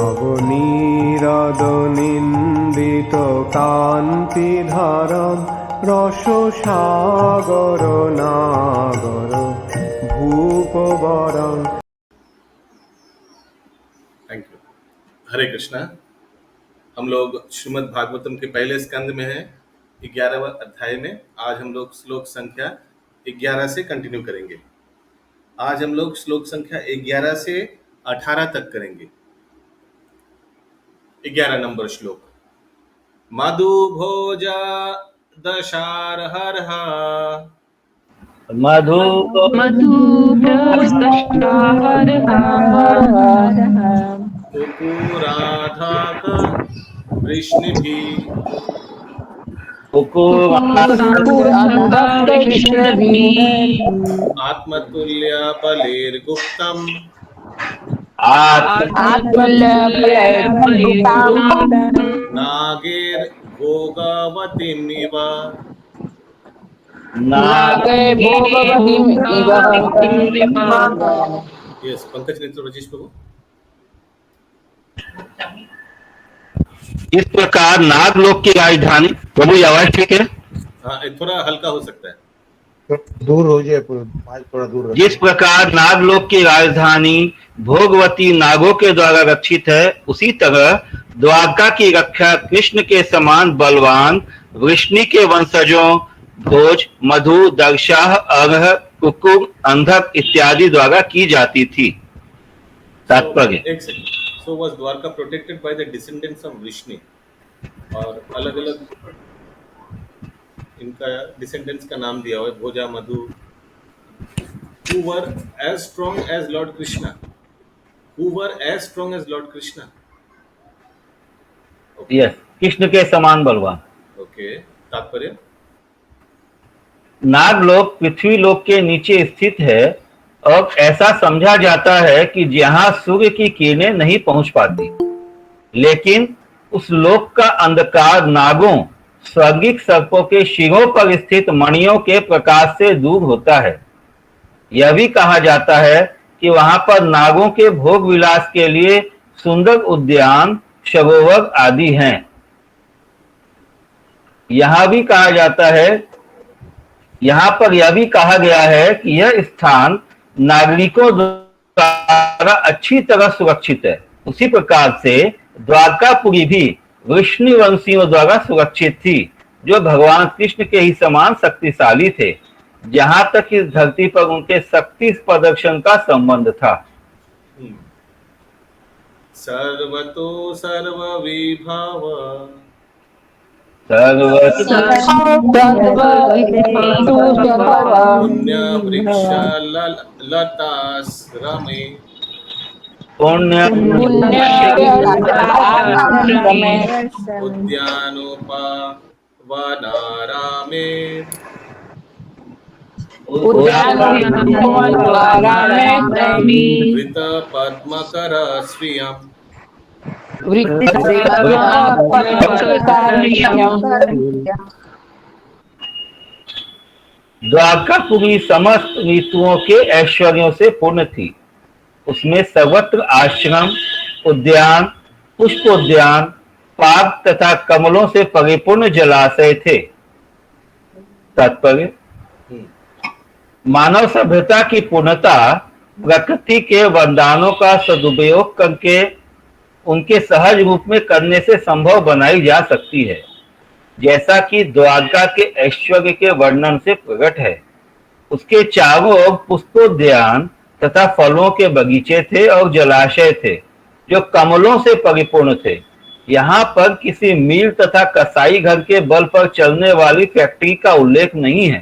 নবনীরদ নিন্দিত কান্তিধারম রস সাগর নাগর ভূপবরম। Thank you. हरे कृष्णा। हम लोग श्रीमद् भागवतम के पहले स्कंद में हैं, 11वें अध्याय में। आज हम लोग श्लोक संख्या 11 से कंटिन्यू करेंगे। आज हम लोग श्लोक संख्या 11 से 18 तक करेंगे। 11 नंबर श्लोक। मधु भोजा दशारहरः मधु कुकुराधाक वृष्णिभिः आत्मतुल्य बलिर्गुप्तम् नागेर भोगवतीमिव। यस, पंकज नेत्र रजीश प्रभु। इस प्रकार नागलोक की राजधानी, प्रभु ये आवाज ठीक है? हाँ, थोड़ा हल्का हो सकता है, दूर हो जाए, थोड़ा दूर। जिस प्रकार नागलोक की राजधानी भोगवती नागों के द्वारा रक्षित है, उसी तरह द्वारका की रक्षा कृष्ण के समान बलवान वृष्णि के वंशजों भोज, मधु, दर्शाह, अर्ह, कुकुर, अंधक इत्यादि द्वारा की जाती थी। तात्पर्य। एक second. So was Dwarka protected by the descendants of Vrishni? और अलग अलग इनका डिसेंडेंट्स का नाम दिया हुआ है, भोजा, मधु, who were as strong as Lord Krishna, who were as strong as Lord Krishna. Yes, Krishna के समान बलवान। ओके, तात्पर्य। नागलोक पृथ्वी लोक के नीचे स्थित है और ऐसा समझा जाता है कि जहां सूर्य की किरणें नहीं पहुंच पाती, लेकिन उस लोक का अंधकार नागों, स्वर्गिक सर्पों के शिरों पर स्थित मणियों के प्रकाश से दूर होता है। यह भी कहा जाता है कि वहां पर नागों के भोग विलास के लिए सुंदर उद्यान, सरोवर आदि हैं। यह भी कहा गया है कि यह स्थान नागरिकों द्वारा अच्छी तरह सुरक्षित है। उसी प्रकार से द्वारकापुरी भी वृष्णिवंशियों द्वारा सुरक्षित थी, जो भगवान कृष्ण के ही समान शक्तिशाली थे, जहां तक इस धरती पर उनके शक्ति प्रदर्शन का संबंध था। सर्वतो सर्वविभाव पुण्य वृक्ष लताश्रमे उद्यानोपवनारामे वृत पद्मकर स्वीयम्। द्वारकापुरी समस्त ऋतुओं के ऐश्वर्यों से पूर्ण थी। उसमें सर्वत्र आश्रम, उद्यान, पुष्पोद्यान, पार्क तथा कमलों से परिपूर्ण जलाशय थे। तात्पर्य। मानव सभ्यता की पूर्णता प्रकृति के वरदानों का सदुपयोग करके उनके सहज रूप में करने से संभव बनाई जा सकती है, जैसा कि द्वारका के ऐश्वर्य के वर्णन से प्रकट है। उसके चारों ओर पुष्पोद्यान तथा फलों के बगीचे थे और जलाशय थे, जो कमलों से परिपूर्ण थे। यहाँ पर किसी मिल तथा कसाई घर के बल पर चलने वाली फैक्ट्री का उल्लेख नहीं है,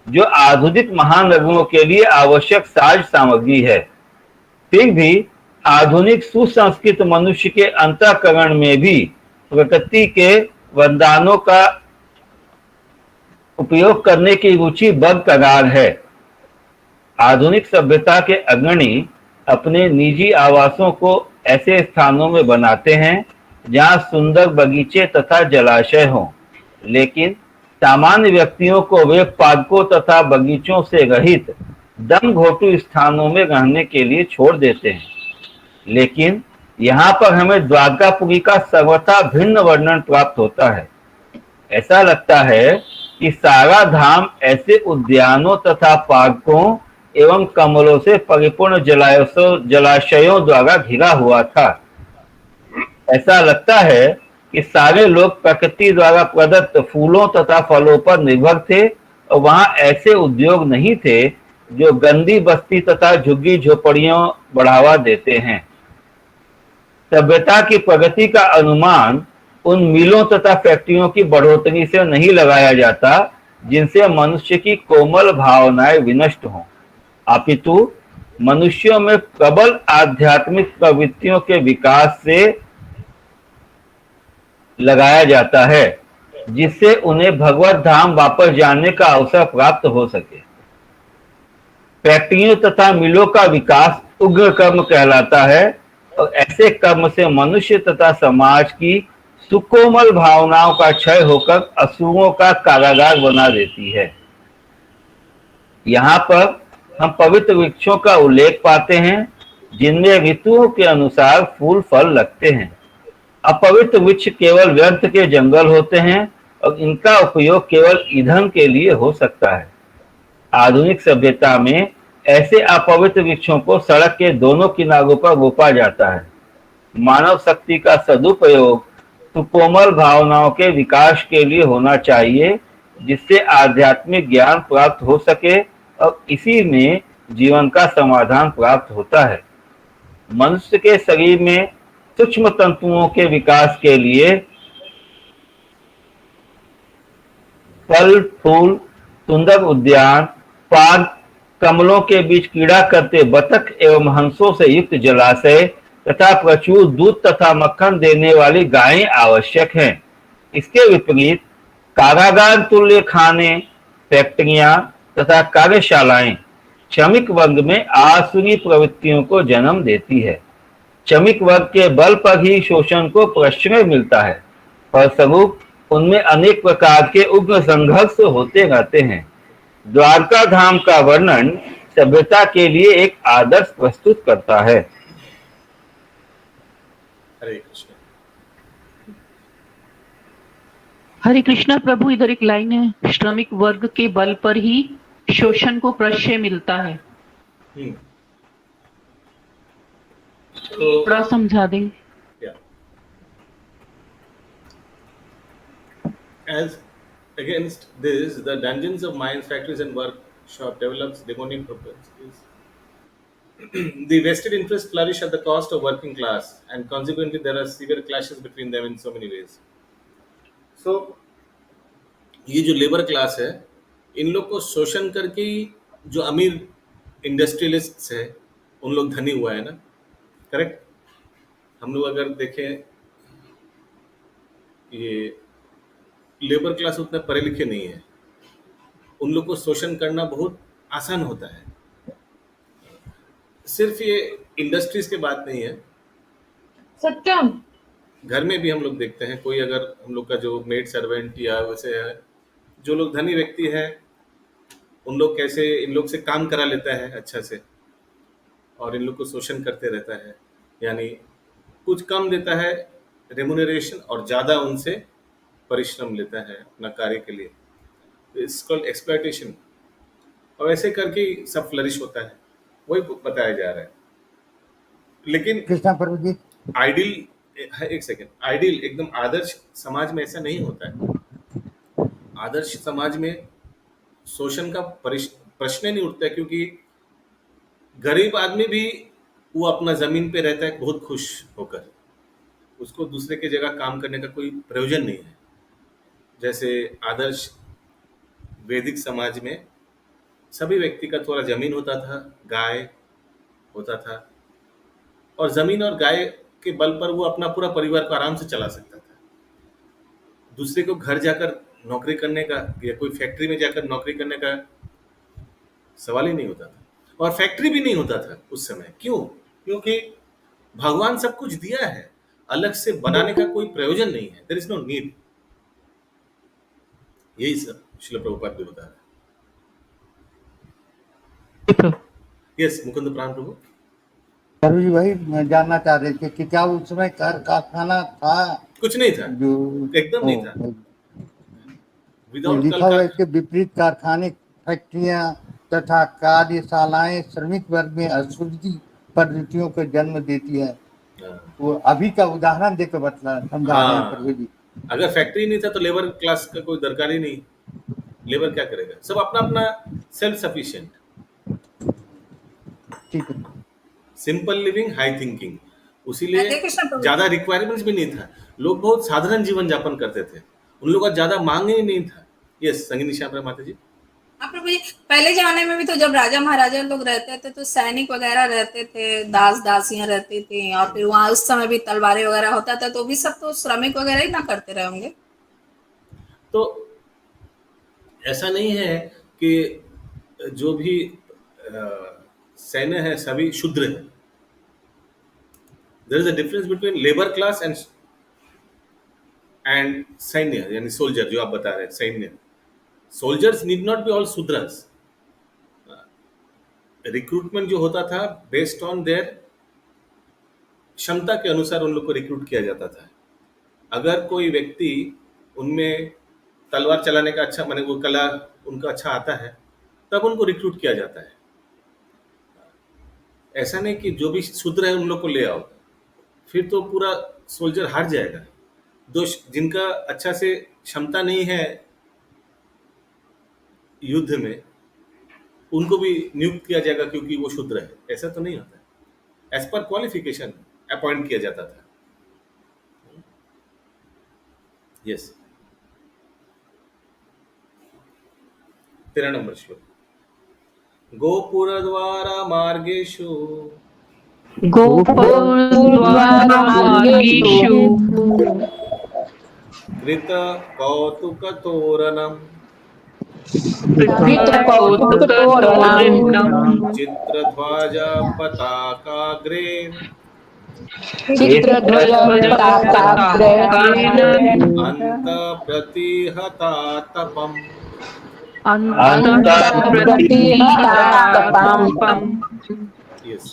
जो आधुनिक महानगरों के लिए आवश्यक साज सामग्री है। फिर भी आधुनिक सुसंस्कृत मनुष्य के अंतःकरण में भी प्रकृति के वरदानों का उपयोग करने की रुचि बरकरार है। आधुनिक सभ्यता के अग्रणी अपने निजी आवासों को ऐसे स्थानों में बनाते हैं जहां सुंदर बगीचे तथा जलाशय हों, लेकिन सामान्य व्यक्तियों को वे पार्कों तथा बगीचों से रहित दम घोटू स्थानों में रहने के लिए छोड़ देते हैं। लेकिन यहाँ पर हमें द्वारकापुरी का सर्वथा भिन्न वर्णन प्राप्त होता है। ऐसा लगता है कि सारा धाम ऐसे उद्यानों तथा पार्कों एवं कमलों से परिपूर्ण जलाशयों द्वारा घिरा हुआ था। ऐसा लगता है कि सारे लोग प्रकृति द्वारा प्रदत्त फूलों तथा फलों पर निर्भर थे और वहां ऐसे उद्योग नहीं थे जो गंदी बस्ती तथा झुग्गी झोपड़ियों बढ़ावा देते हैं। सभ्यता की प्रगति का अनुमान उन मिलों तथा फैक्ट्रियों की बढ़ोतरी से नहीं लगाया जाता जिनसे मनुष्य की कोमल भावनाएं विनष्ट हों, अपितु मनुष्यों में प्रबल आध्यात्मिक प्रवृत्तियों के विकास से लगाया जाता है, जिससे उन्हें भगवत धाम वापस जाने का अवसर प्राप्त हो सके। फैक्ट्रियों तथा मिलों का विकास उग्र कर्म कहलाता है और ऐसे कर्म से मनुष्य तथा समाज की सुकोमल भावनाओं का क्षय होकर असुरों का कारागार बना देती है। यहाँ पर हम पवित्र वृक्षों का उल्लेख पाते हैं जिनमें ऋतुओं के अनुसार फूल फल लगते हैं। अपवित्र वृक्ष केवल व्यर्थ के जंगल होते हैं और इनका उपयोग केवल ईंधन के लिए हो सकता है। आधुनिक सभ्यता में ऐसे अपवित्र वृक्षों को सड़क के दोनों किनारों पर रोपा जाता है। मानव शक्ति का सदुपयोग सुकोमल भावनाओं के विकास के लिए होना चाहिए, जिससे आध्यात्मिक ज्ञान प्राप्त हो सके और इसी में जीवन का समाधान प्राप्त होता है। मनुष्य के शरीर में सूक्ष्म तंतुओं के विकास के लिए फल फूल, सुंदर उद्यान, पार्क, कमलों के बीच क्रीड़ा करते बतख एवं हंसों से युक्त जलाशय तथा प्रचुर दूध तथा मक्खन देने वाली गायें आवश्यक हैं। इसके विपरीत कारागार तुल्य खाने, फैक्ट्रियां तथा कार्यशालाएं श्रमिक वर्ग में आसुरी प्रवृत्तियों को जन्म देती है। श्रमिक वर्ग के बल पर ही शोषण को प्रश्रय मिलता है, फलस्वरूप उनमें अनेक प्रकार के उग्र संघर्ष होते रहते हैं। द्वारका धाम का वर्णन सभ्यता के लिए एक आदर्श प्रस्तुत करता है। हरे कृष्ण। हरे कृष्णा प्रभु, इधर एक लाइन है, श्रमिक वर्ग के बल पर ही शोषण को प्रश्रय मिलता है। तो थोड़ा समझा दें। As against this, the dungeons of mines, factories, and workshop develops demonic propensities. The vested interests flourish at the cost of working class, and consequently, there are severe clashes between them in so many ways. So, ये जो labour class है, इन लोग को शोषण करके जो अमीर industrialists है, उन लोग धनी हुआ है ना, करेक्ट? हम लोग अगर देखें, ये लेबर क्लास उतना पढ़े लिखे नहीं है, उन लोग को शोषण करना बहुत आसान होता है। सिर्फ ये इंडस्ट्रीज की बात नहीं है, सत्यम घर में भी हम लोग देखते हैं, कोई अगर हम लोग का जो मेड सर्वेंट या वैसे है, जो लोग धनी व्यक्ति है, उन लोग कैसे इन लोग से काम करा लेता है अच्छा से, और इन लोग को शोषण करते रहता है, यानी कुछ कम देता है रेमुनरेशन और ज़्यादा उनसे परिश्रम लेता है अपना कार्य के लिए। It's called exploitation. और ऐसे करके सब फ्लरिश होता है, वही बताया जा रहा है। लेकिन कृष्णा प्रभु जी, आइडियल, एक सेकेंड, आइडियल एकदम आदर्श समाज में ऐसा नहीं होता है। आदर्श समाज में शोषण का प्रश्न नहीं उठता है, क्योंकि गरीब आदमी भी वो अपना जमीन पे रहता है बहुत खुश होकर, उसको दूसरे के जगह काम करने का कोई प्रयोजन नहीं है। जैसे आदर्श वैदिक समाज में सभी व्यक्ति का थोड़ा जमीन होता था, गाय होता था, और जमीन और गाय के बल पर वो अपना पूरा परिवार को आराम से चला सकता था। दूसरे को घर जाकर नौकरी करने का या कोई फैक्ट्री में जाकर नौकरी करने का सवाल ही नहीं होता था, और फैक्ट्री भी नहीं होता था उस समय। क्यों? क्योंकि भगवान सब कुछ दिया है, अलग से बनाने का कोई प्रयोजन नहीं है। There is no need. यही सब श्रील प्रभुपाद भी बता रहे हैं। यस मुकुंद प्राण प्रभु। प्रभु जी भाई मैं जानना चाह रहे थे कि क्या उस समय कारखाना था कुछ नहीं था, जो एकदम नहीं था। तो विदाउट लिखा हुआ है इसके विपरीत कारखाने फैक्ट्रियां तथा कार्यशालाएं श्रमिक वर्ग में अशुद्धि प्रवृत्तियों को जन्म देती है। वो अभी का उदाहरण देकर बतला समझा रहे हैं प्रभु हाँ, जी। अगर फैक्ट्री नहीं था तो लेबर क्लास का कोई दरकार ही नहीं। लेबर क्या करेगा, सब अपना अपना सेल्फ सफिशिएंट, ठीक है। सिंपल लिविंग, हाई थिंकिंग, हरे उसीलिए कृष्ण प्रभु। ज्यादा रिक्वायरमेंट्स भी नहीं था। लोग बहुत साधारण जीवन यापन करते थे, उन लोगों का ज्यादा मांग ही नहीं था। यस संगीनी श्याम माता जी। हाँ प्रभु जी, पहले जमाने में भी तो जब राजा महाराजा लोग रहते थे तो सैनिक वगैरह रहते थे, दास दासियां रहती थी, और फिर वहां उस समय भी तलवारें वगैरह होता था, तो भी सब तो श्रमिक वगैरह ही ना करते रहे होंगे। तो ऐसा नहीं है कि जो भी सैन्य है सभी शूद्र है। There is a difference between labour class and सैन्य, यानी सोल्जर जो आप बता रहे हैं सैन्य। Soldiers need not be all शूद्रस। रिक्रूटमेंट जो होता था बेस्ड ऑन देयर क्षमता के अनुसार उन लोग को रिक्रूट किया जाता था। अगर कोई व्यक्ति उनमें तलवार चलाने का अच्छा, माने वो कला उनका अच्छा आता है, तब उनको रिक्रूट किया जाता है। ऐसा नहीं कि जो भी शूद्र है उन लोग को ले आओ, फिर तो पूरा सोल्जर हार जाएगा। जिनका अच्छा से क्षमता नहीं है युद्ध में, उनको भी नियुक्त किया जाएगा क्योंकि वो शूद्र है, ऐसा तो नहीं होता है। एज पर क्वालिफिकेशन अपॉइंट किया जाता था। यस 13 नंबर श्लोक। गोपुरद्वारा मार्गेषु गोपुरद्वारमार्गेषु कृत कौतुकतोरणम् कृतकौतुकतोरणम् चित्रध्वजा पताकाग्रे चित्रध्वजपताकाग्रेण अन्तप्रतिहतातपम्। अन्तःप्रतिहतातपम्। यस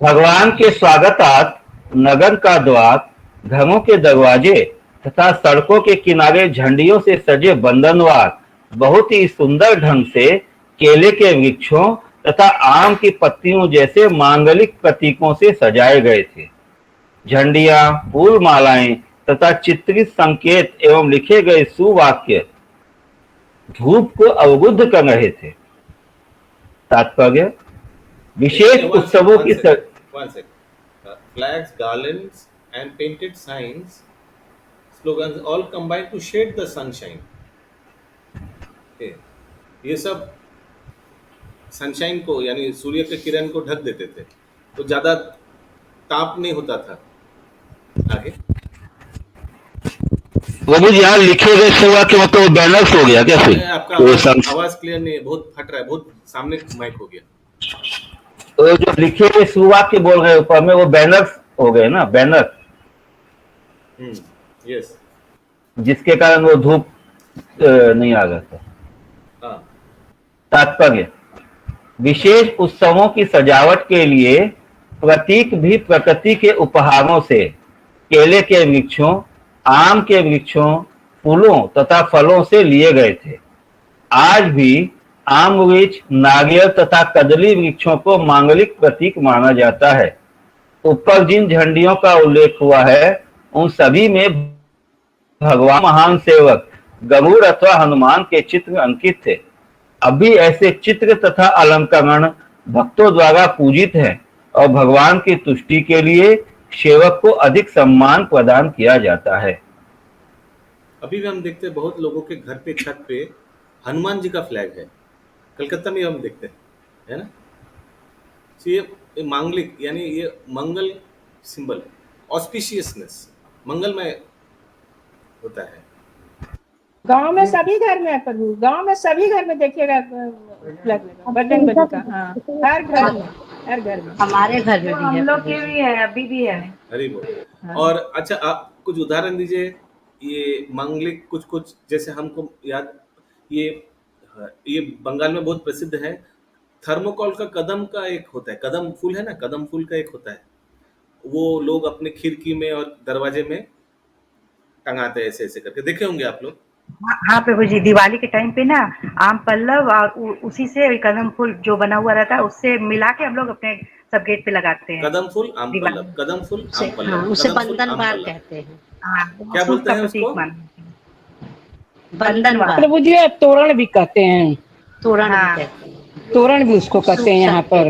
भगवान के स्वागतार्थ नगर का द्वार, घरों के दरवाजे तथा सड़कों के किनारे झंडियों से सजे बंधनवार बहुत ही सुंदर ढंग से केले के वृक्षों तथा आम की पत्तियों जैसे मांगलिक प्रतीकों से सजाए गए थे। झंडियां, फूल मालाएं तथा चित्रित संकेत एवं लिखे गए सुवाक्य धूप को अवरुद्ध कर रहे थे। तात्पर्य, विशेष उत्सवों की flags, garlands and painted signs, slogans all combine to shade the sunshine. Okay. ये सब सनशाइन को यानी सूर्य के किरण को ढक देते थे, तो ज्यादा ताप नहीं होता था। आगे वो भी यहाँ लिखे गए सेवा के मतलब बैनर्स हो गया कैसे? आपका आवाज क्लियर नहीं है, बहुत फट रहा है, बहुत सामने माइक हो गया। तो जो लिखे हुए सुवाक्य बोल रहे ऊपर में वो बैनर्स हो गए ना, बैनर। यस जिसके कारण वो धूप नहीं आ गया। हाँ तात्पर्य, विशेष उत्सवों की सजावट के लिए प्रतीक भी प्रकृति के उपहारों से केले के वृक्षों, आम के वृक्षों, फूलों तथा फलों से लिए गए थे। आज भी आम वृक्ष, नारियल तथा कदली वृक्षों को मांगलिक प्रतीक माना जाता है। ऊपर जिन झंडियों का उल्लेख हुआ है उन सभी में भगवान महान सेवक गरुड़ अथवा हनुमान के चित्र अंकित थे। अभी ऐसे चित्र तथा अलंकरण भक्तों द्वारा पूजित हैं और भगवान की तुष्टि के लिए सेवक को अधिक सम्मान प्रदान किया जाता है। अभी भी हम देखते हैं बहुत लोगों के घर पे छत पे हनुमान जी का फ्लैग है। कलकत्ता में हम देखते हैं, है ना। तो ये मांगलिक यानी ये मंगल सिंबल है, ऑस्पिशियसनेस, मंगलमय होता है। गांव में सभी घर में है प्रभु, गांव में सभी घर में देखिएगा फ्लैग लगा, बजरंग बली का। हाँ, हर घर में, हर घर में। हमारे घर में भी है, हम लोग के भी है, अभी भी है। हरी बोल। और अच्छा आप कुछ उदाहरण दीजिए, ये मांगलिक कुछ जैसे हमको याद, ये बंगाल में बहुत प्रसिद्ध है थर्मोकॉल का कदम का एक होता है, कदम फूल है ना, कदम फूल का एक होता है, वो लोग अपने खिड़की में और दरवाजे में टंगाते हैं, ऐसे ऐसे करके, देखे होंगे आप लोग। हाँ प्रभु जी, दिवाली के टाइम पे ना आम पल्लव और उसी से कदम फूल जो बना हुआ रहता है उससे मिला के हम लोग अपने सब गेट पे लगाते हैं। कदम फूल आम पल्लव, कदम फूल आम पल्लव, हाँ, उसे कदम फूल, बंधन आम बार पल्लव। कहते हैं। हाँ, क्या बोलते हैं शुभ का प्रतीक उसको? मानते हैं। बंधन बार, प्रभु जी तोरण भी कहते हैं, तोरण भी हाँ। कहते हैं। तोरण भी उसको कहते हैं यहाँ पर।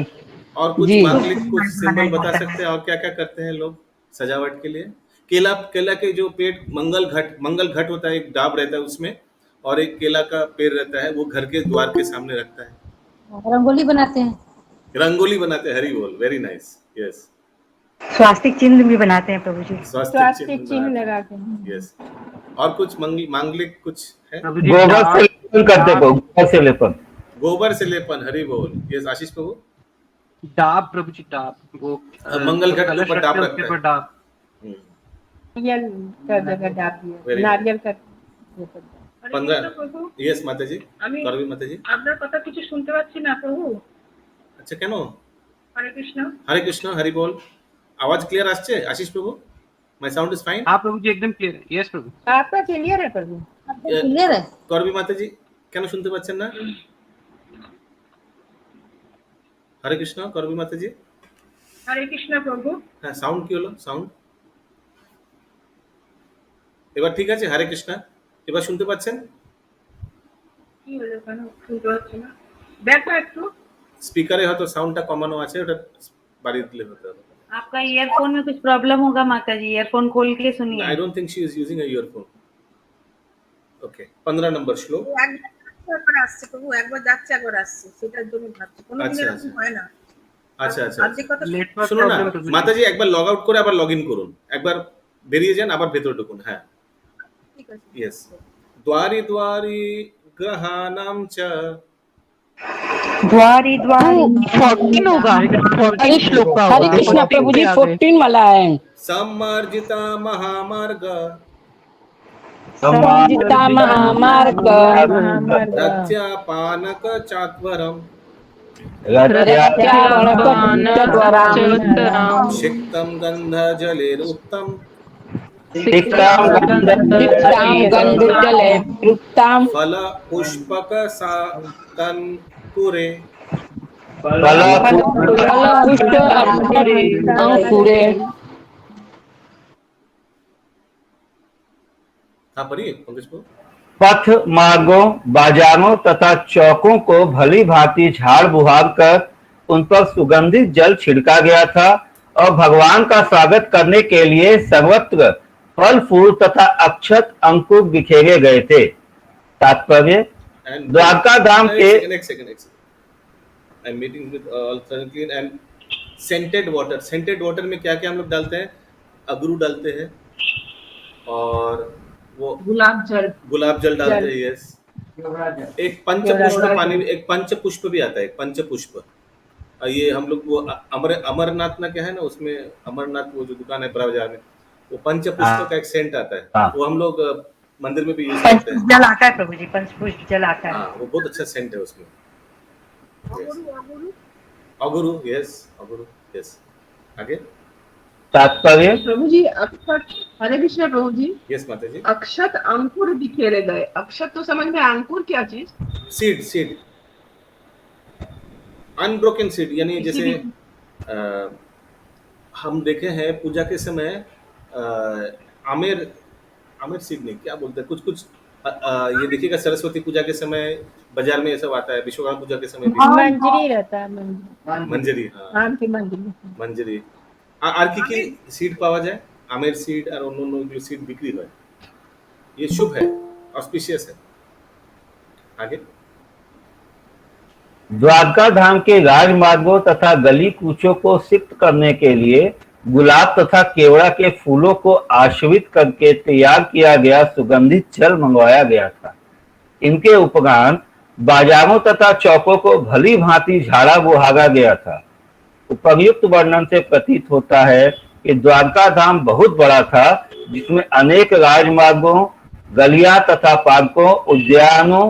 और कुछ जी। मांगलिक कुछ सिंबल बता होता है। सकते हैं और क्या क्या करते हैं लोग सजावट के लिए? केला, केला के जो पेड़, मंगल घट होता है, एक डाब रहता है उसमें, और एक केला का पेड़ रहता है, वो घर के द्वार के सामने रखता है। रंगोली बनाते हैं। रंगोली बनाते हैं, हरी बोल, वेरी नाइस, यस। स्वास्तिक चिन्ह भी बनाते हैं प्रभु जी। स्वास्तिक चिन्ह लगाते हैं। यस। और कुछ मांगलिक कुछ है? गोबर से लेपन करते हैं, गोबर से लेपन। गोबर से लेपन, हरी बोल, यस। आशीष प्रभु? डाब प्रभु जी, डाब, वो मंगल घट के कलश ऊपर डाब रखते हैं, रखते उसके हैं। ऊपर डाब। नारियल का जगह डाल दिया, नारियल का 15। यस माता जी, करवी माता जी। আপনার কথা কিছু শুনতে পাচ্ছি না প্রভু। अच्छा, কেন? হরে কৃষ্ণ। हरे कृष्ण, हरि बोल। आवाज क्लियर আসছে Ashish Prabhu? My sound is fine? हाँ प्रभु जी, एकदम क्लियर है। यस प्रभु। आपका क्लियर है प्रभु। क्लियर है। করবি মাতা জি, কেন শুনতে পাচ্ছেন না? হরে কৃষ্ণ, করবি মাতা জি। হরে কৃষ্ণ প্রভু। হ্যাঁ, সাউন্ড কি হলো? সাউন্ড এবার ঠিক আছে? হরে কৃষ্ণ, এবার শুনতে পাচ্ছেন? কি হলো, কেন শুনতে পাচ্ছি না? দেখো একটু। স্পিকারে হয়তো সাউন্ডটা কমানো আছে, ওটা বাড়িয়ে দিলে হতে হবে। आपका ईयरफोन में कुछ प्रॉब्लम होगा माता जी, ईयरफोन खोल के सुनिए। I don't think she is using a earphone. Okay, 15 number श्लोक। একবার আসছে প্রভু, একবার যাচ্ছে একবার আসছে, সেটার জন্য ভাবছি কোনোদিন আচ্ছা, এরকম আচ্ছা। হয় না। আচ্ছা আচ্ছা আজকে কথা नेटवर्क শুনুন না, प्रॉब्लम प्रभु जी। মাতাজি একবার লগ আউট করে আবার লগ ইন করুন, একবার বেরিয়ে যান, আবার ভেতরে ঢুকুন। হ্যাঁ, ঠিক আছে। यस। द्वारि द्वारि ग्रहाणां च द्वारी द्वारी 14 होगा, 14 श्लोक का हरे होगा। कृष्ण प्रभु जी 14 वाला है। सम्मार्जिता महामार्ग संजीता महामार्ग रत्यापानक चात्वरम सिक्तं गन्धजलेरुक्तं फल पुष्पक सातंकुरे हाँ, पढ़िए पंकज को। पथ मार्गों, बाजारों तथा चौकों को भली भांति झाड़ बुहार कर उन पर सुगंधित जल छिड़का गया था और भगवान का स्वागत करने के लिए सर्वत्र फल फूल तथा अक्षत अंकुर बिखेरे गए थे। तात्पर्य, द्वारका धाम के एक second I am meeting with all clean and scented water. Scented water में क्या क्या हम लोग डालते हैं? अगरू डालते हैं और वो गुलाब जल डालते हैं। यस। एक पंचपुष्प पानी, एक पंचपुष्प भी आता है, एक पंचपुष्प। ये हम लोग वो अमरनाथ ना क्या है ना, उसमें अमरनाथ वो जो दुकान है बाजार में, वो पंचपुष्प का एक सेंट आता है, वो हम लोग मंदिर में भी यूज करते हैं। जल आता है प्रभु जी, पंचपुष्प जल आता है। हाँ, वो बहुत अच्छा सेंट है उसमें। अगुरु, यस, अगुरु, यस। आगे। तात्पर्य, प्रभु जी अक्षत, हरे कृष्ण प्रभु जी। यस माता जी। अक्षत अंकुर बिखेरे गए। अक्षत तो समझ में, अंकुर क्या चीज? सीड अनब्रोकन सीड, यानी जैसे हम देखे हैं पूजा के समय आमेर सीड नहीं, क्या बोलते हैं, कुछ ये देखिएगा सरस्वती पूजा के समय बाजार में ये सब आता है, विश्वकर्मा पूजा के समय भी मंजरी रहता है, मंजरी। हाँ, आम की मंजरी। আর কি কি সিড পাওয়া যায়? আমের সিড আর অন্য সিড বিক্রি হয়। ये शुभ है, ऑस्पिशियस है। आगे। द्वारका धाम के राजमार्गों तथा गली कूचों को सिक्त करने के लिए गुलाब तथा केवड़ा के फूलों को आश्रित करके तैयार किया गया सुगंधित जल मंगवाया गया था। इनके उपरांत बाजारों तथा चौकों को भली भांति झाड़ा बुहारा गया था। उपर्युक्त वर्णन से प्रतीत होता है कि द्वारका धाम बहुत बड़ा था, जिसमें अनेक राजमार्गों, गलियां तथा पार्कों, उद्यानों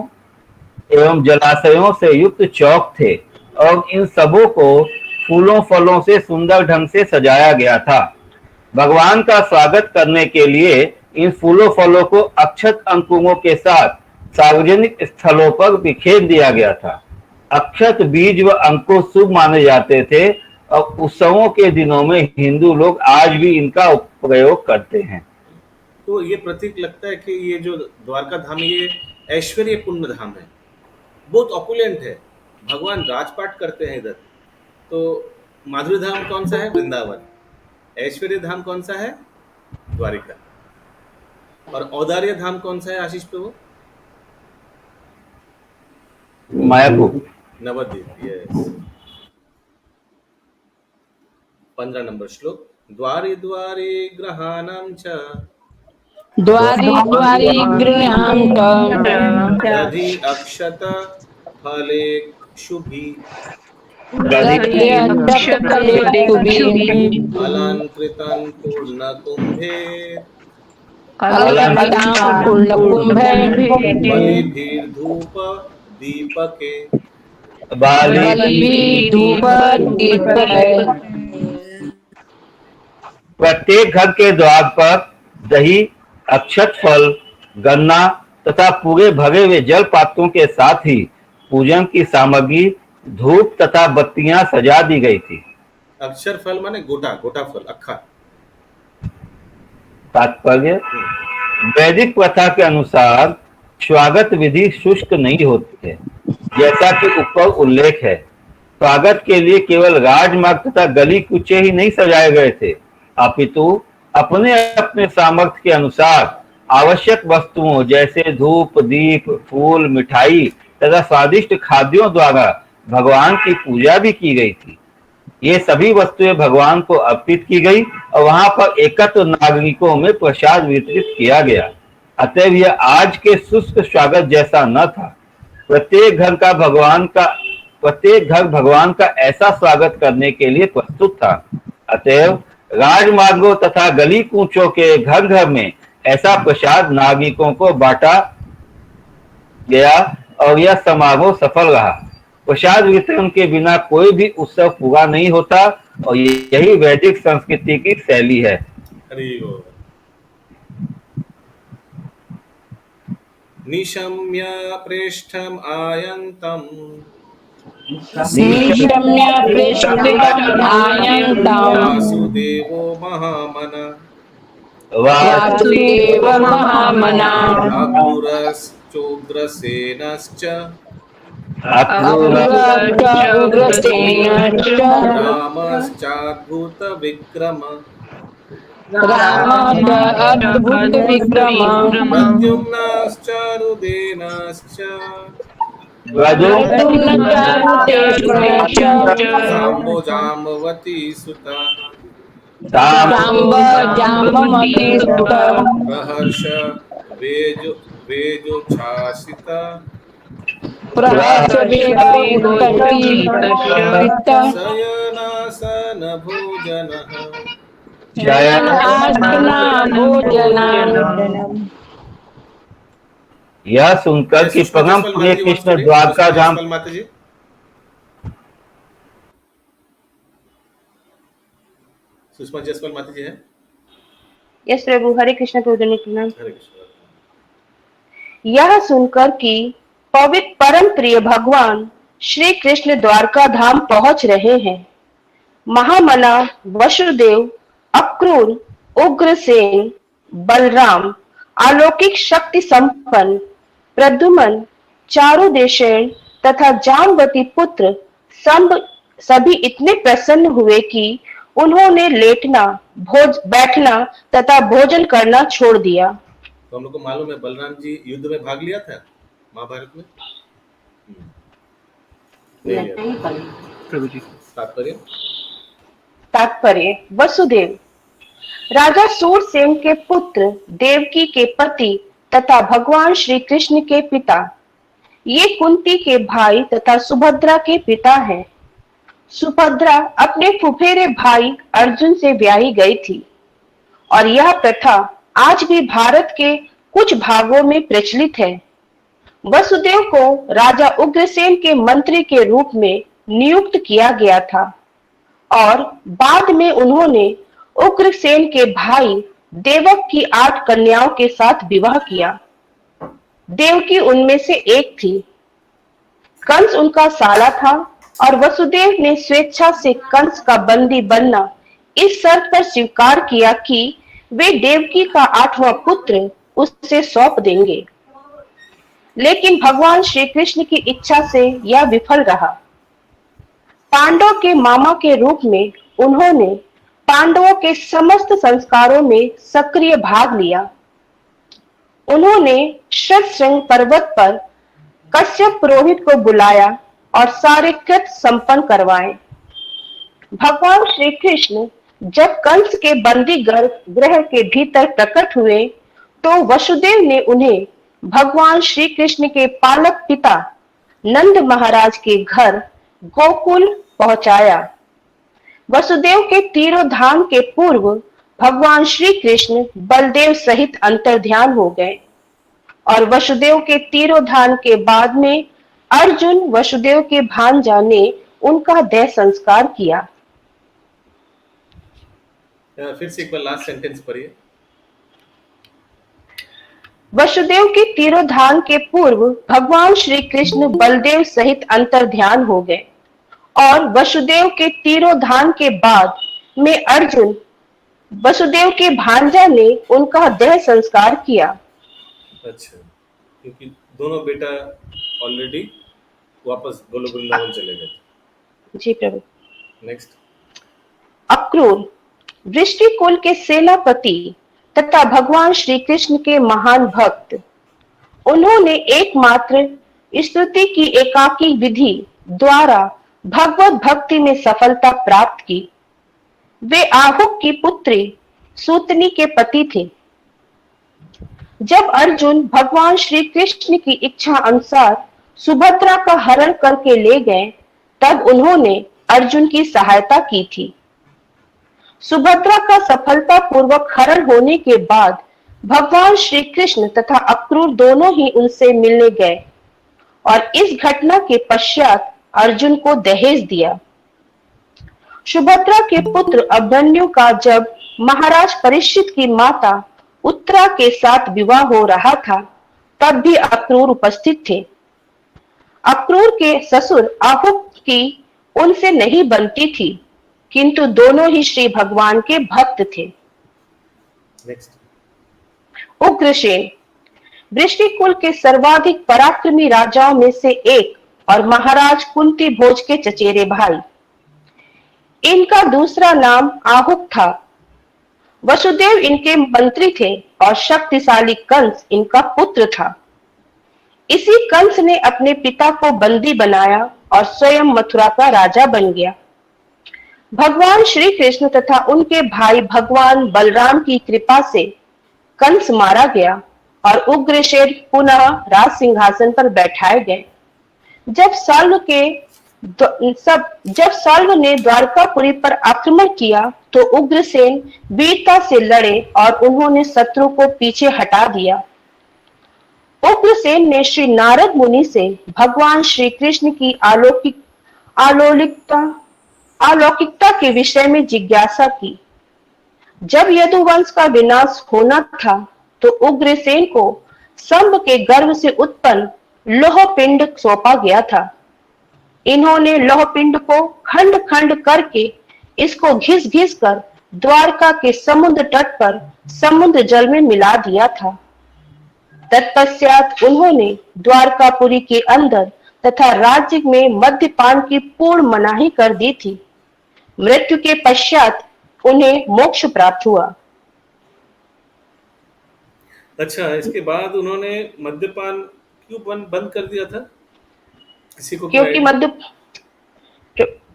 एवं जलाशयों से युक्त चौक थे। और इन सबों को फूलों फलों से सुंदर ढंग से सजाया गया था। भगवान का स्वागत करने के लिए इन फूलों फलों को अक्षत अंकुरों के साथ सार्वजनिक स्थलों पर बिखेर दिया गया था। अक्षत, बीज व अंकुर शुभ माने जाते थे और उत्सवों के दिनों में हिंदू लोग आज भी इनका प्रयोग करते हैं। तो ये प्रतीक लगता है कि ये जो द्वारका धाम ये ऐश्वर्यपूर्ण धाम है, बहुत ऑपुलेंट है, भगवान राजपाट करते हैं इधर। तो माधुरी धाम कौन सा है? वृंदावन। ऐश्वर्य धाम कौन सा है? द्वारिका। और औदार्य धाम कौन सा है आशीष प्रभु? मायापुर, नवद्वीप। यस। 15 नंबर श्लोक। द्वारे द्वारे ग्रहाणां च द्वारे द्वारे गृहाणां च दधि अक्षत फले शुभि दधि अक्षतफले शुभि अलंकृतं पूर्णकुंभे अलंकृतां पूर्णकुंभे बलिभिर्धूप दीपके धूप दीपके। प्रत्येक घर के द्वार पर दही, अक्षत फल, गन्ना तथा पूरे भरे हुए जल पात्रों के साथ ही पूजन की सामग्री, धूप तथा बत्तियां सजा दी गई थी। अक्षर फल माने गोटा, गोटा फल, अक्खा। तात्पर्य, वैदिक प्रथा के अनुसार स्वागत विधि शुष्क नहीं होती है, जैसा कि ऊपर उल्लेख है। स्वागत के लिए केवल राजमार्ग तथा गली कूचे ही नहीं सजाए गए थे, अपितु अपने अपने सामर्थ्य के अनुसार आवश्यक वस्तुओं जैसे धूप, दीप, फूल, मिठाई तथा स्वादिष्ट खाद्यों द्वारा भगवान की पूजा भी की गई थी। ये सभी वस्तुएं भगवान को अर्पित की गई और वहां पर एकत्र नागरिकों में प्रसाद वितरित किया गया। अतएव यह आज के शुष्क स्वागत जैसा न था। प्रत्येक घर भगवान का ऐसा स्वागत करने के लिए प्रस्तुत था। अतएव राजमार्गों तथा गली कूचों के घर घर में ऐसा प्रसाद नागरिकों को बांटा गया और यह समारोह सफल रहा। प्रसाद वितरण के बिना कोई भी उत्सव पूरा नहीं होता और यही वैदिक संस्कृति की शैली है। निशम्य प्रेष्ठम आयंतम वासुदेवो महामना अक्रूरश्चोग्रसेनश्च रामश्चाद्भुतविक्रम प्रद्युम्नश्च रुदेनश्च साम्बो जाम्बवती सुता प्रहर्ष वेजोच्छासिता शयनासन भोजनः यह सुनकर कि परम प्रिय कृष्ण द्वारका धाम माता जी सुषमा जसपाल माता जी है। यस प्रभु। हरे कृष्ण प्रभु। हरे कृष्ण। यह सुनकर कि पवित्र परम प्रिय भगवान श्री कृष्ण द्वारका धाम पहुंच रहे हैं, महामना, वसुदेव, अक्रूर, उग्रसेन, बलराम, अलौकिक शक्ति संपन्न प्रद्युम्न, चारुदेशेन तथा जाम्बवती पुत्र सभी इतने प्रसन्न हुए कि उन्होंने लेटना, बैठना तथा भोजन करना छोड़ दिया। तो हम लोग को मालूम है बलराम जी युद्ध में भाग लिया था महाभारत में। प्रभु जी। तात्पर्य, वसुदेव राजा सूरसेन के पुत्र, देवकी के पति तथा भगवान श्री कृष्ण के पिता। ये कुंती के भाई तथा सुभद्रा के पिता हैं। सुभद्रा अपने फुफेरे भाई अर्जुन से ब्याही गई थी और यह प्रथा आज भी भारत के कुछ भागों में प्रचलित है। वसुदेव को राजा उग्रसेन के मंत्री के रूप में नियुक्त किया गया था और बाद में उन्होंने उग्रसेन के भाई देवक की 8 कन्याओं के साथ विवाह किया। देवकी उनमें से एक थी। कंस उनका साला था और वसुदेव ने स्वेच्छा से कंस का बंदी बनना इस शर्त पर स्वीकार किया कि वे देवकी का 8वां पुत्र उससे सौंप देंगे। लेकिन भगवान श्री कृष्ण की इच्छा से यह विफल रहा। पांडव के मामा के रूप में उन्होंने पांडवों के समस्त संस्कारों में सक्रिय भाग लिया। उन्होंने शतशृंग पर्वत पर कश्यप पुरोहित को बुलाया और सारे कृत संपन्न करवाए। भगवान श्री कृष्ण जब कंस के बंदी गृह के भीतर प्रकट हुए तो वसुदेव ने उन्हें भगवान श्री कृष्ण के पालक पिता नंद महाराज के घर गोकुल पहुंचाया। वसुदेव के तिरोधान के पूर्व भगवान श्री कृष्ण बलदेव सहित अंतर्ध्यान हो गए और वसुदेव के तिरोधान के बाद में अर्जुन वसुदेव के भांजा ने उनका देह संस्कार किया। फिर से एक बार लास्ट सेंटेंस पढ़िए। वसुदेव के तिरोधान के पूर्व भगवान श्री कृष्ण बलदेव सहित अंतर्ध्यान हो गए और वसुदेव के तिरोधान के बाद में अर्जुन वसुदेव के भांजा ने उनका देह संस्कार किया। अच्छा, क्योंकि दोनों बेटा ऑलरेडी वापस गोलोक वृंदावन चले गए। जी प्रभु। नेक्स्ट। अक्रूर वृष्टिकुल के सेनापति तथा भगवान श्री कृष्ण के महान भक्त, उन्होंने एकमात्र स्तुति की एकाकी विधि द्वारा भगवत भक्ति में सफलता प्राप्त की। वे आहुक की पुत्री सूतनी के पति थे। जब अर्जुन भगवान श्री कृष्ण की इच्छा अनुसार सुभद्रा का हरण करके ले गए तब उन्होंने अर्जुन की सहायता की थी। सुभद्रा का सफलतापूर्वक हरण होने के बाद भगवान श्री कृष्ण तथा अक्रूर दोनों ही उनसे मिलने गए और इस घटना के पश्चात अर्जुन को दहेज दिया। सुभद्रा के पुत्र अभिमन्यु का जब महाराज परीक्षित की माता उत्तरा के साथ विवाह हो रहा था तब भी अक्रूर उपस्थित थे। अक्रूर के ससुर आहुक की उनसे नहीं बनती थी, किंतु दोनों ही श्री भगवान के भक्त थे। उग्रसेन वृष्टिकुल के सर्वाधिक पराक्रमी राजाओं में से एक और महाराज कुंती भोज के चचेरे भाई। इनका दूसरा नाम आहुक था। वसुदेव इनके मंत्री थे और शक्तिशाली कंस इनका पुत्र था। इसी कंस ने अपने पिता को बंदी बनाया और स्वयं मथुरा का राजा बन गया। भगवान श्री कृष्ण तथा उनके भाई भगवान बलराम की कृपा से कंस मारा गया और उग्रसेन पुनः राज सिंहासन पर बैठाए गए। जब साल्व ने द्वारकापुरी पर आक्रमण किया तो उग्रसेन वीरता से लड़े और उन्होंने शत्रु को पीछे हटा दिया। उग्रसेन ने श्री नारद मुनि से भगवान श्री कृष्ण की अलौकिकता के विषय में जिज्ञासा की। जब यदुवंश का विनाश होना था तो उग्रसेन को शंभ के गर्भ से उत्पन्न लौह पिंड सौंपा गया था। इन्होंने लौह पिंड को खंड खंड करके इसको घिस घिस कर द्वारका के समुद्र तट पर समुद्र जल में मिला दिया था। तत्पश्चात उन्होंने द्वारकापुरी के अंदर तथा राज्य में मद्यपान की पूर्ण मनाही कर दी थी। मृत्यु के पश्चात उन्हें मोक्ष प्राप्त हुआ। अच्छा, इसके बाद उन्होंने मद्यपान क्यों बंद कर दिया था? किसी को क्योंकि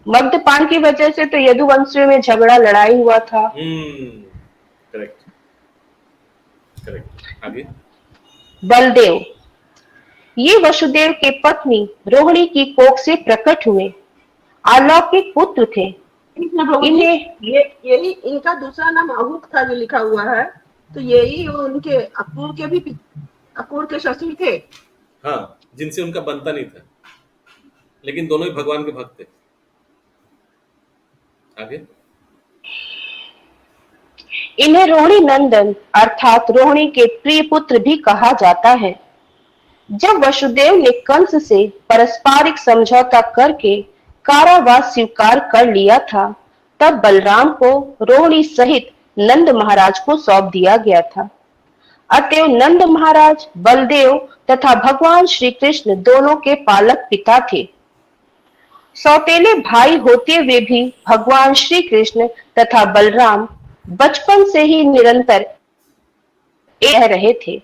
मद्यपान की वजह से तो यदुवंशियों में झगड़ा लड़ाई हुआ था। Correct correct. आगे। बलदेव ये वसुदेव के पत्नी रोहिणी की कोख से प्रकट हुए अलौकिक पुत्र थे। इन्हें यही इनका दूसरा नाम आहुक था जो लिखा हुआ है, तो यही उनके अक्रूर के ससुर थे। हाँ, जिनसे उनका बनता नहीं था, लेकिन दोनों ही भगवान के भक्त थे। आगे। इन्हें रोहिणी नंदन अर्थात रोहिणी के प्रिय पुत्र भी कहा जाता है। जब वसुदेव ने कंस से पारस्परिक समझौता करके कारावास स्वीकार कर लिया था, तब बलराम को रोहिणी सहित नंद महाराज को सौंप दिया गया था। अतएव नंद महाराज बलदेव तथा भगवान श्री कृष्ण दोनों के पालक पिता थे। सौतेले भाई होते हुए भी भगवान श्री कृष्ण तथा बलराम बचपन से ही निरंतर एक रह रहे थे।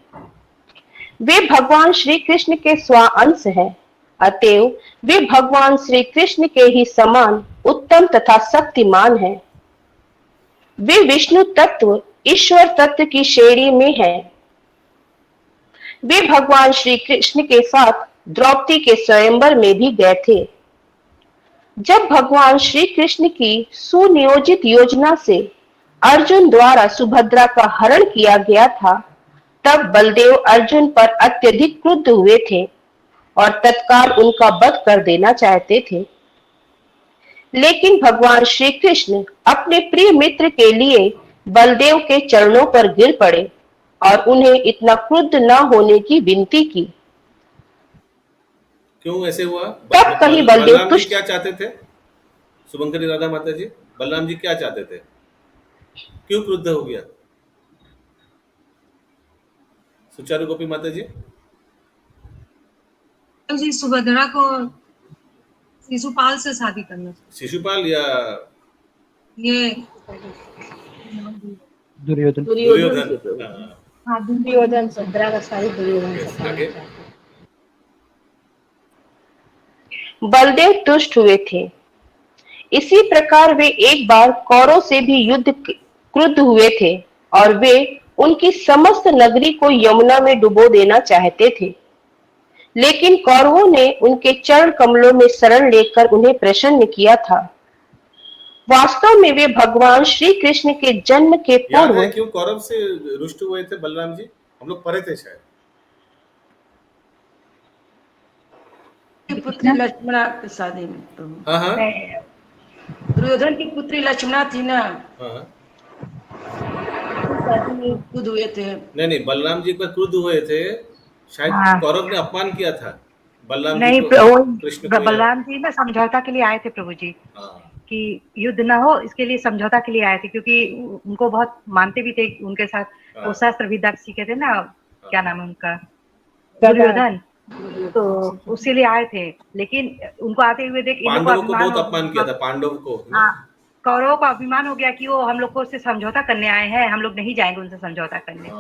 वे भगवान श्री कृष्ण के स्वांश हैं, अतएव वे भगवान श्री कृष्ण के ही समान उत्तम तथा शक्तिमान हैं। वे विष्णु तत्व ईश्वर तत्व की श्रेणी में हैं। वे भगवान श्री कृष्ण के साथ द्रौपदी के स्वयंवर में भी गए थे। जब भगवान श्री कृष्ण की सुनियोजित योजना से अर्जुन द्वारा सुभद्रा का हरण किया गया था, तब बलदेव अर्जुन पर अत्यधिक क्रुद्ध हुए थे और तत्काल उनका वध कर देना चाहते थे। लेकिन भगवान श्री कृष्ण अपने प्रिय मित्र के लिए बलदेव के चरणों पर गिर पड़े और उन्हें इतना क्रुद्ध न होने की विनती की। क्यों ऐसे हुआ? तब कहीं बलदेव बलराम जी क्या चाहते थे? शुभंकरी राधा माता जी, बलराम जी क्या चाहते थे? क्यों क्रुद्ध हो गया? सुचारू गोपी माता जी जी सुभद्रा को शिशुपाल से शादी करना। शिशुपाल या ये दुर्योधन। हाँ दुर्योधन से। सुभद्रा का शादी दुर्योधन से। आगे। बलदेव तुष्ट हुए थे। इसी प्रकार वे एक बार कौरव से भी युद्ध क्रुद्ध हुए थे और वे उनकी समस्त नगरी को यमुना में डुबो देना चाहते थे। लेकिन कौरवों ने उनके चरण कमलों में शरण लेकर उन्हें प्रसन्न किया था। वास्तव में वे भगवान श्री कृष्ण के जन्म के पूर्व क्यों कौरव से रुष्ट हुए थे बलराम जी? हम लोग पढ़े थे शायद। पुत्री लक्ष्मणा की शादी में तो हाँ दुर्योधन की पुत्री लक्ष्मणा थी ना, हाँ। क्रुद्ध हुए थे। नहीं बलराम जी पर क्रुद्ध हुए थे शायद। हाँ। कौरव ने अपमान किया था बलराम नहीं, जी को, कृष्ण को। बलराम जी ना समझौता के लिए आए थे प्रभु जी, कि युद्ध ना हो इसके लिए समझौता के लिए आए थे, क्योंकि उनको बहुत मानते भी थे उनके साथ। वो शास्त्र विद्या सीखे थे ना, क्या नाम है उनका, दुर्योधन, तो उसी लिए आए थे। लेकिन उनको आते हुए देख पांडवों को बहुत अपमान किया था, पांडव को। हाँ, कौरवों का अभिमान हो गया कि वो हम लोग को उससे समझौता करने आए हैं, हम लोग नहीं जाएंगे उनसे समझौता करने।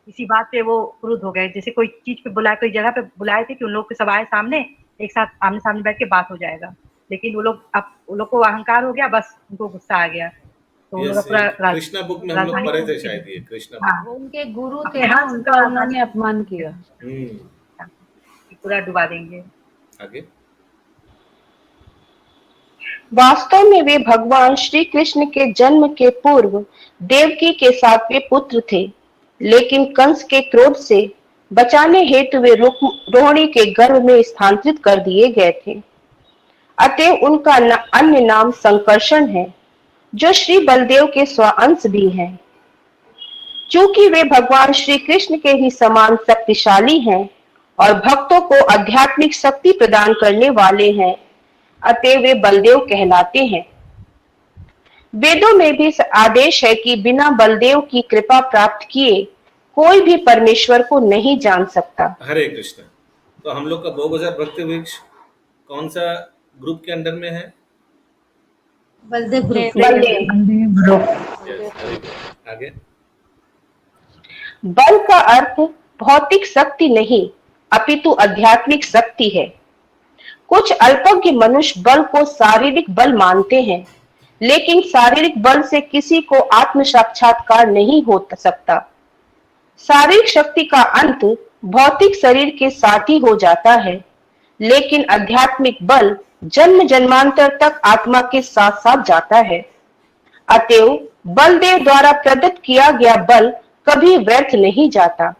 इसी बात पे वो क्रुद्ध हो गए। जैसे कोई चीज पे बुलाए, कोई जगह पे बुलाए थे कि उन लोग के सब आए सामने, एक साथ आमने सामने बैठ के बात हो जाएगा। लेकिन वो लोग को अहंकार हो गया, बस उनको गुस्सा आ गया। तो कृष्णा बुक में हम लोग पढ़े थे शायद, ये कृष्णा बुक। उनके गुरु थे ना, उनका उन्होंने अपमान किया। पूरा डुबा देंगे। आगे। वास्तव में वे भगवान श्री कृष्ण के जन्म के पूर्व देवकी के सातवें पुत्र थे। लेकिन कंस के क्रोध से बचाने हेतु वे रोहिणी के गर्भ में स्थानांतरित कर दिए गए थे। अतः उनका अन्य नाम संकर्षण है, जो श्री बलदेव के स्वांश भी हैं। चूंकि वे भगवान श्री कृष्ण के ही समान शक्तिशाली हैं और भक्तों को आध्यात्मिक शक्ति प्रदान करने वाले हैं, अतः वे बलदेव कहलाते हैं। वेदों में भी आदेश है कि बिना बलदेव की कृपा प्राप्त किए कोई भी परमेश्वर को नहीं जान सकता। हरे कृष्ण। तो हम लोग का 2000 भक्ति वृक्ष कौन सा ग्रुप के अंडर में है? बलदेव ग्रुप। आगे। बल का अर्थ भौतिक शक्ति नहीं, अपितु आध्यात्मिक शक्ति है। कुछ अल्पज्ञ मनुष्य बल को शारीरिक बल मानते हैं, लेकिन शारीरिक बल से किसी को आत्म साक्षात्कार नहीं हो सकता। शारीरिक शक्ति का अंत भौतिक शरीर के साथ ही हो जाता है, लेकिन आध्यात्मिक बल जन्म जन्मांतर तक आत्मा के साथ साथ जाता है। अतएव बलदेव द्वारा प्रदत्त किया गया बल कभी व्यर्थ नहीं जाता।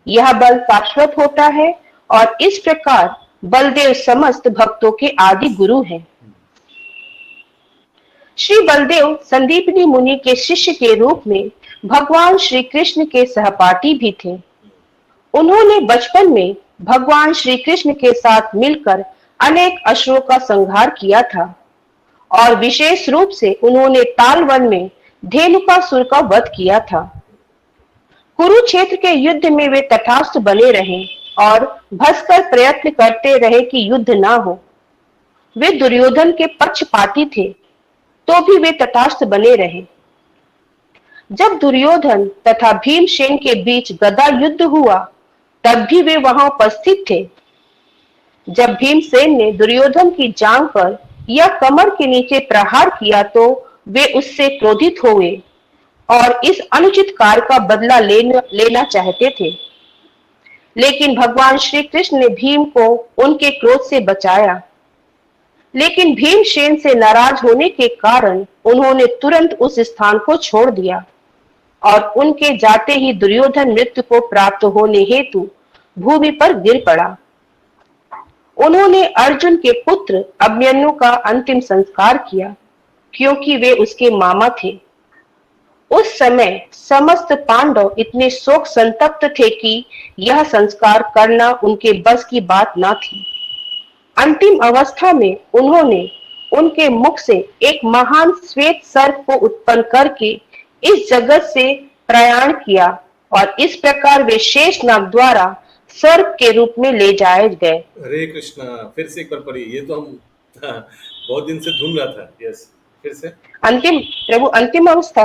यह बल शाश्वत होता है और इस प्रकार बलदेव समस्त भक्तों के आदि गुरु हैं। श्री बलदेव संदीपनी मुनि के शिष्य के रूप में भगवान श्री कृष्ण के सहपाठी भी थे। उन्होंने बचपन में भगवान श्री कृष्ण के साथ मिलकर अनेक असुरों का संहार किया था और विशेष रूप से उन्होंने तालवन में धेनुकासुर का वध किया था। कुरुक्षेत्र के युद्ध में वे तटस्थ बने रहे और भस्कर प्रयत्न करते रहे कि युद्ध ना हो। वे दुर्योधन के पक्षपाती थे तो भी वे तटस्थ बने रहे। जब दुर्योधन तथा भीमसेन के बीच गदा युद्ध हुआ तब भी वे वहां उपस्थित थे। जब भीमसेन ने दुर्योधन की जांघ पर या कमर के नीचे प्रहार किया तो वे उससे क्रोधित हुए और इस अनुचित कार्य का बदला लेना चाहते थे, लेकिन भगवान श्री कृष्ण ने भीम को उनके क्रोध से बचाया। लेकिन भीमसेन से नाराज होने के कारण उन्होंने तुरंत उस स्थान को छोड़ दिया और उनके जाते ही दुर्योधन मृत्यु को प्राप्त होने हेतु भूमि पर गिर पड़ा। उन्होंने अर्जुन के पुत्र अभिमन्यु का अंतिम संस्कार किया क्योंकि वे उसके मामा थे। उस समय समस्त पांडव इतने शोक संतप्त थे कि यह संस्कार करना उनके बस की बात न थी। अंतिम अवस्था में उन्होंने उनके मुख से एक महान श्वेत सर्प को उत्पन्न करके इस जगत से प्रयाण किया और इस प्रकार वे शेषनाग द्वारा सर्प के रूप में ले जाए गए। हरे कृष्णा। फिर से एक बार पढ़िए, ये तो हम बहुत दिन से ढूंढ रहा था। यस, फिर से। अंतिम प्रभु, अंतिम अवस्था।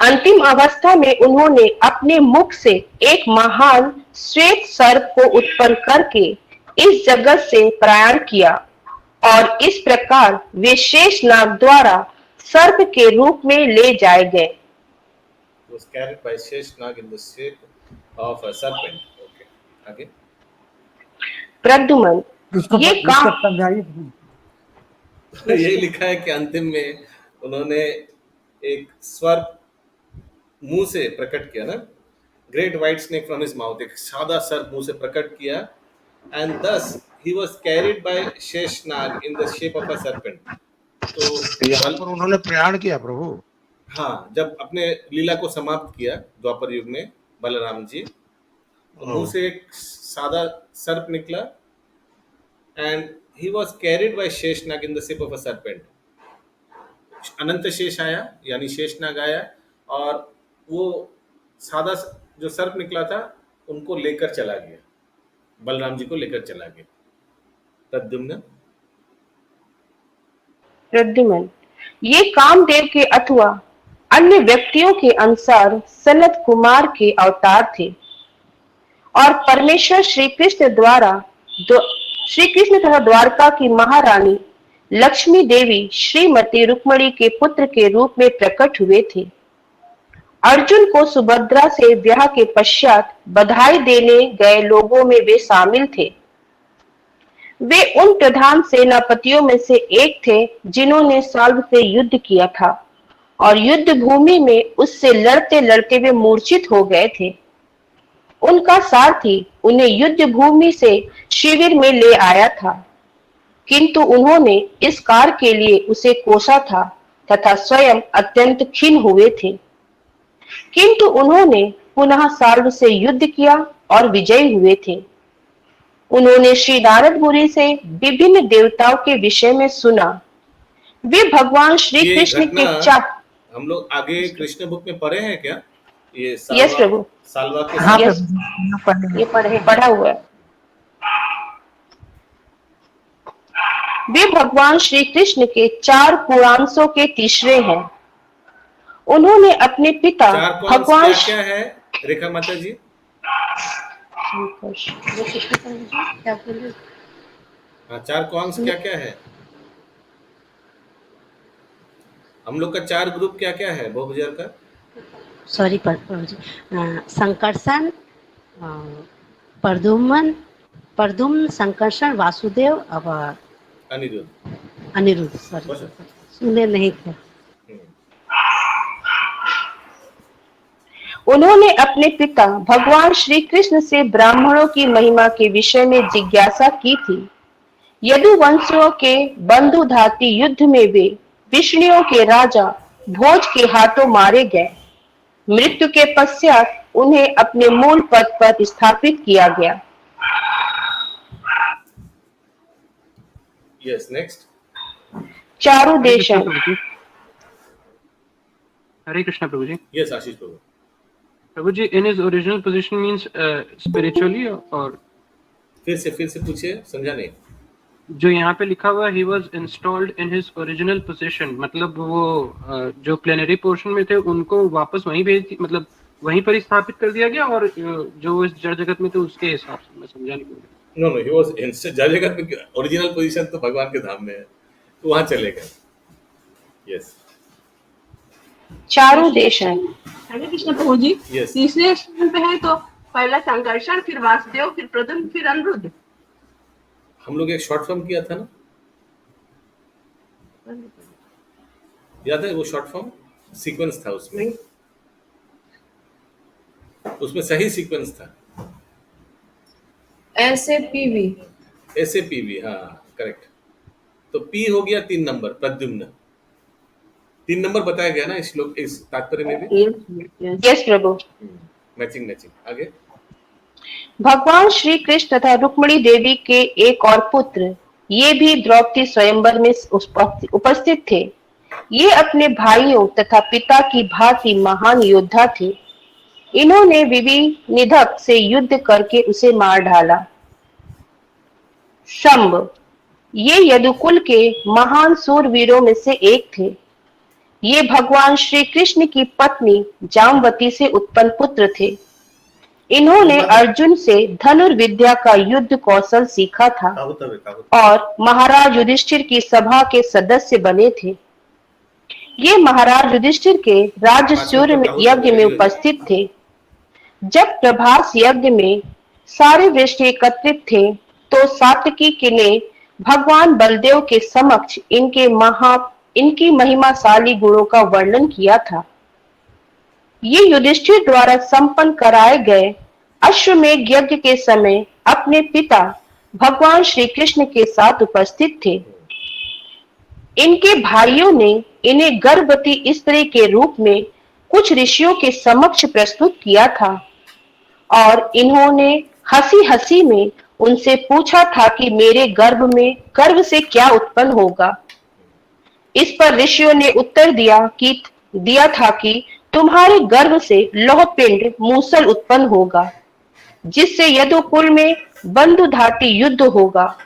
अंतिम अवस्था में उन्होंने अपने मुख से एक महान श्वेत सर्प को उत्पन्न करके इस जगत से प्रयाण किया और इस प्रकार वे शेषनाग द्वारा सर्प के रूप में ले जाए गए। Was carried by Sheshnag in the shape of a serpent. Okay. आगे। प्रद्युमन, ये काम यही लिखा है कि अंतिम में उन्होंने एक सर्प मुंह से प्रकट किया ना, great white snake from his mouth, एक सादा सर्प मुंह से प्रकट किया, and thus he was carried by Sheshnag in the shape of a serpent. तो यहाँ पर उन्होंने प्रयाण किया प्रभु। हाँ, जब अपने लीला को समाप्त किया द्वापर युग में बलराम जी, मुंह से एक सादा सर्प निकला and he was carried by Sheshnag in the shape of a serpent. Anant Shesh आया यानी शेषनाग आया और वो सादा जो सर्प निकला था उनको लेकर चला गया, बलराम जी को लेकर चला गया। प्रद्युमन, ये कामदेव के अथवा अन्य व्यक्तियों के अनुसार सनत कुमार के अवतार थे और परमेश्वर श्री कृष्ण तथा द्वारका की महारानी लक्ष्मी देवी श्रीमती रुक्मणी के पुत्र के रूप में प्रकट हुए थे। अर्जुन को सुभद्रा से ब्याह के पश्चात बधाई देने गए लोगों में वे शामिल थे। वे उन प्रधान सेनापतियों में से एक थे जिन्होंने साल्व से युद्ध किया था और युद्ध भूमि में उससे लड़ते लड़ते वे मूर्छित हो गए थे। उनका सारथी उन्हें युद्ध भूमि से शिविर में ले आया था, किंतु उन्होंने इस कार्य के लिए उसे कोसा था तथा स्वयं अत्यंत खिन्न हुए थे। किंतु उन्होंने पुनः साल्व से युद्ध किया और विजयी हुए थे। उन्होंने श्री नारद मुनि से विभिन्न देवताओं के विषय में सुना। वे भगवान श्री कृष्ण के हम लोग आगे कृष्ण बुक में पढ़े हैं क्या? ये यस प्रभु, सालवा के हाँ ये पढ़ा हुआ है। वे भगवान श्री कृष्ण के 4 पुरांशों के तीसरे हैं। उन्होंने अपने पिता भगवान क्या है रेखा माता जी? हाँ, 4 क्वांस क्या क्या है? हम लोग का 4 ग्रुप क्या क्या है बहुभुजर का? सॉरी संकर्षण, प्रद्युम्न, संकर्षण, वासुदेव और अनिरुद्ध। सॉरी सुने नहीं थे। उन्होंने अपने पिता भगवान श्री कृष्ण से ब्राह्मणों की महिमा के विषय में जिज्ञासा की थी, यदुवंशियों के बंधुधाती युद्ध में वे विष्णुओं के राजा भोज के हाथों मारे गए। मृत्यु के पश्चात उन्हें अपने मूल पद पर स्थापित किया गया। Yes, next. Charudeshna. Hare Krishna Prabhu ji. Yes, Ashish Prabhu. Prabhu ji, in his original position means spiritually और फिर से पूछिए, समझा नहीं। जो यहाँ पे लिखा हुआ he was installed in his original position, मतलब वो जो प्लेनरी पोर्शन में थे उनको वापस वहीं भेज, मतलब वहीं पर स्थापित कर दिया गया, और जो इस जड़ जगत में थे उसके हिसाब से मैं समझा नहीं। नो ही वाज इंस्टेड जड़ जगत में, ओरिजिनल पोजीशन तो भगवान के धाम में है, तो वहां चले गए। यस। चारुदेशन। हरे कृष्ण प्रभु जी। Yes. तीसरे स्थान पे है तो पहला संकर्षण, फिर वासुदेव, फिर प्रद्युम्न, फिर अनिरुद्ध। हम लोग एक शॉर्ट फॉर्म किया था ना, याद है? वो शॉर्ट फॉर्म सीक्वेंस था उसमें, उसमें सही सीक्वेंस था। SAPV, हाँ करेक्ट। तो P हो गया 3 नंबर, प्रद्युम्न 3 नंबर बताया गया ना इस श्लोक, इस तात्पर्य में भी। यस प्रभु। मैचिंग आगे। भगवान श्री कृष्ण तथा रुक्मिणी देवी के एक और पुत्र, ये भी द्रौपदी स्वयंवर में उपस्थित थे। ये अपने भाइयों तथा पिता की भांति महान योद्धा थे। इन्होंने विनिधक से युद्ध करके उसे मार डाला। शंभ, ये यदुकुल के महान सूरवीरों में से एक थे। ये भगवान श्री कृष्ण की पत्नी जामवती से उत्पन्न पुत्र थे। इन्होंने अर्जुन से धनुर्विद्या का युद्ध कौशल सीखा था और महाराज युधिष्ठिर की सभा के सदस्य बने थे। ये महाराज युधिष्ठिर के राजसूय यज्ञ में उपस्थित थे। जब प्रभास यज्ञ में सारे वृष्टि एकत्रित थे तो सात्विकी ने भगवान बलदेव के समक्ष इनकी महिमाशाली गुणों का वर्णन किया था। ये युधिष्ठिर द्वारा संपन्न कराए गए अश्वमेध यज्ञ के समय अपने पिता भगवान श्री कृष्ण के साथ उपस्थित थे। इनके भाइयों ने इन्हें गर्भवती स्त्री के रूप में कुछ ऋषियों के समक्ष प्रस्तुत किया था और इन्होंने हंसी में उनसे पूछा था कि मेरे गर्भ से क्या उत्पन्न होगा। इस पर ऋषियों ने उत्तर दिया था कि तुम्हारे गर्भ से लौहपिंड मूसल उत्पन्न होगा, जिससे यदुकुल में बंधुधाती युद्ध होगा।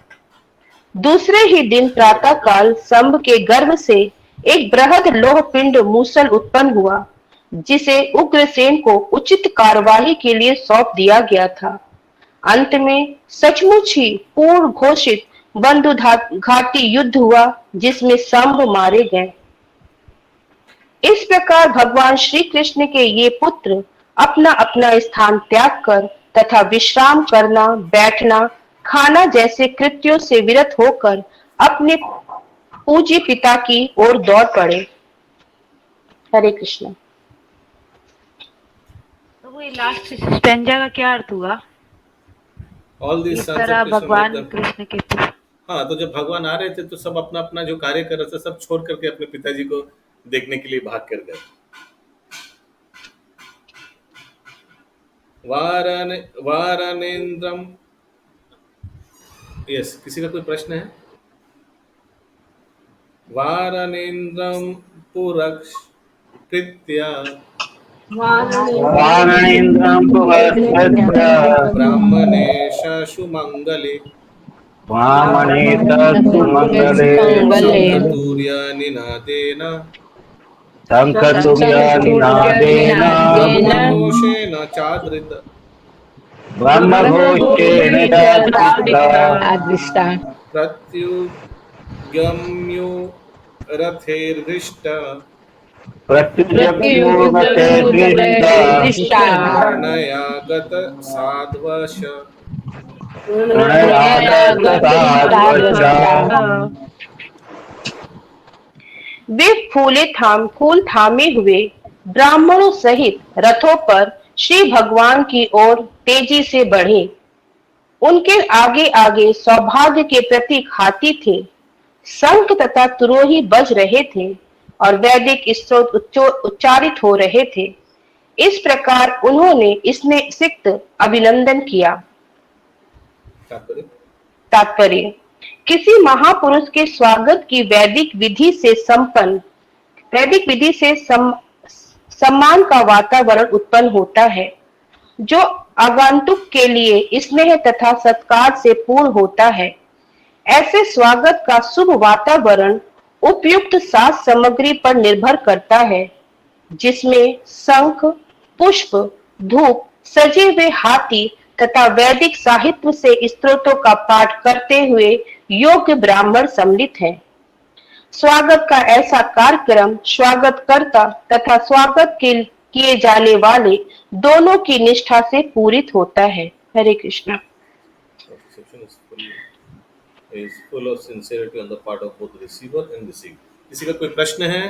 दूसरे ही दिन प्रातः काल शंभ के गर्भ से एक बृहद लोहपिंड मूसल उत्पन्न हुआ, जिसे उग्रसेन को उचित कार्यवाही के लिए सौंप दिया गया था। अंत में सचमुच ही पूर्ण घोषित बंधुघाती युद्ध हुआ, जिसमें शंभ मारे गए। इस प्रकार भगवान श्री कृष्ण के ये पुत्र अपना अपना स्थान त्याग कर तथा विश्राम करना, बैठना, खाना जैसे कृत्यों से विरत होकर अपने पूज्य पिता की ओर दौड़ पड़े। हरे कृष्ण। तो वो लास्ट स्टेंजा का क्या अर्थ हुआ? इस तरह भगवान कृष्ण के पुत्र। हाँ, तो जब भगवान आ रहे थे तो सब अपना अपना जो कार्य कर रहे थे सब छोड़ करके अपने पिताजी को देखने के लिए भाग कर गए। वारानेन्द्रम। यस, किसी का कोई प्रश्न है? वारानेन्द्रम पुरस्कृत्य ब्राह्मणेषु मंगले ब्रह्मघोषेण चादृत प्रत्युगम्यो रथेर्हृष्ट प्रणयागत साध्वश। वे फूल थामे हुए ब्राह्मणों सहित रथों पर श्री भगवान की ओर तेजी से बढ़े। उनके आगे आगे सौभाग्य के प्रतीक हाथी थे, शंख तथा तुरोही बज रहे थे और वैदिक स्तोत्र उच्चारित हो रहे थे। इस प्रकार उन्होंने इसने सिक्त अभिनंदन किया। तात्पर्य, किसी महापुरुष के स्वागत की वैदिक विधि से सम्मान का वातावरण उत्पन्न होता है, जो आगंतुक के लिए स्नेह तथा सत्कार से पूर्ण होता है। ऐसे स्वागत का शुभ वातावरण उपयुक्त साज सामग्री पर निर्भर करता है, जिसमें शंख, पुष्प, धूप, सजे हुए हाथी तथा वैदिक साहित्य से स्तोत्रों का पाठ करते हुए योग्य ब्राह्मण सम्मिलित हैं। स्वागत का ऐसा कार्यक्रम स्वागतकर्ता तथा स्वागत किए जाने वाले दोनों की निष्ठा से पूरित होता है। हरे Krishna. Is full of sincerity on the part of both receiver and received. किसी का कोई प्रश्न है?